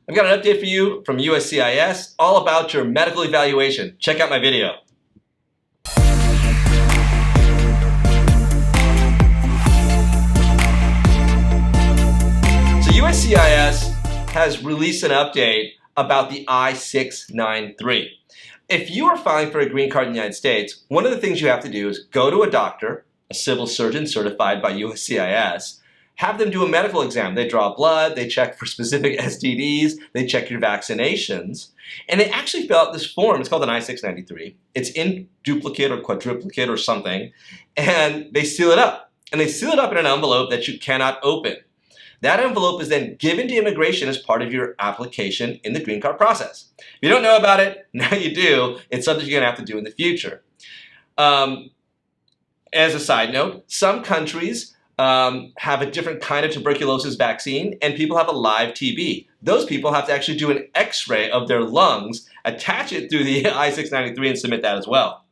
I've got an update for you from USCIS all about your medical evaluation. Check out my video. So USCIS has released an update about the i693. If you are filing for a green card in the United States, one of the things you have to do is go to a doctor, a civil surgeon certified by USCIS, have them do a medical exam. They draw blood, they check for specific STDs, they check your vaccinations, and they actually fill out this form. It's called an i693. It's in duplicate or quadruplicate or something, and they seal it up. And they seal it up in an envelope that you cannot open. That envelope is then given to immigration as part of your application in the green card process. If you don't know about it, now you do. It's something you're going to have to do in the future. As a side note, some countries have a different kind of tuberculosis vaccine, and people have a live TB. Those people have to actually do an x-ray of their lungs, attach it through the i693, and submit that as well.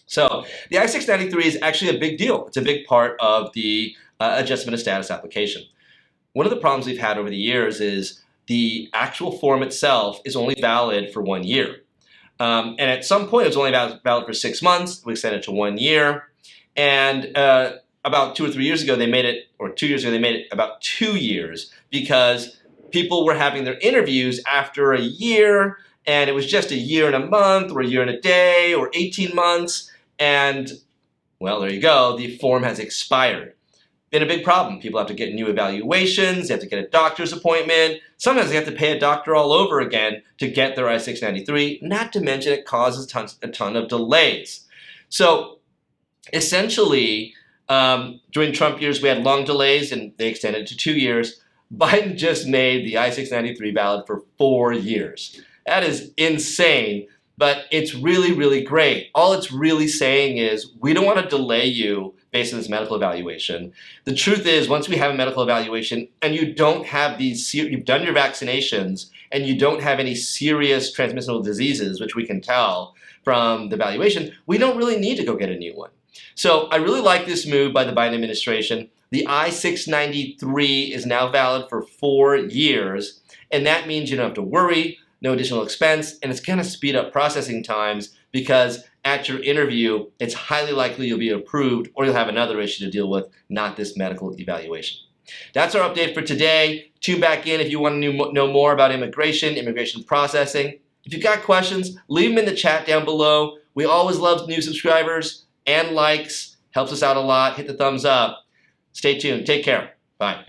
So the i693 is actually a big deal. It's a big part of the adjustment of status application. One of the problems we've had over the years is the actual form itself is only valid for 1 year. And at some point, it was only valid for 6 months. We extended it to 1 year. And about 2 or 3 years ago, they made it, or 2 years ago, they made it about 2 years because people were having their interviews after a year, and it was just a year and a month, or a year and a day, or 18 months. And, well, there you go. The form has expired. Been a big problem. People have to get new evaluations, they have to get a doctor's appointment. Sometimes they have to pay a doctor all over again to get their i693, not to mention it causes a ton of delays. So essentially, during Trump years, we had long delays and they extended it to 2 years. Biden just made the i693 valid for 4 years. That is insane, but it's really, really great. All it's really saying is we don't want to delay you based on this medical evaluation. The truth is, once we have a medical evaluation and you don't have you've done your vaccinations and you don't have any serious transmissible diseases, which we can tell from the evaluation, we don't really need to go get a new one. So I really like this move by the Biden administration. The i693 is now valid for 4 years, and that means you don't have to worry, no additional expense, and it's going to speed up processing times because at your interview, it's highly likely you'll be approved or you'll have another issue to deal with, not this medical evaluation. That's our update for today. Tune back in if you want to know more about immigration processing. If you've got questions, leave them in the chat down below. We always love new subscribers and likes. Helps us out a lot. Hit the thumbs up. Stay tuned. Take care. Bye.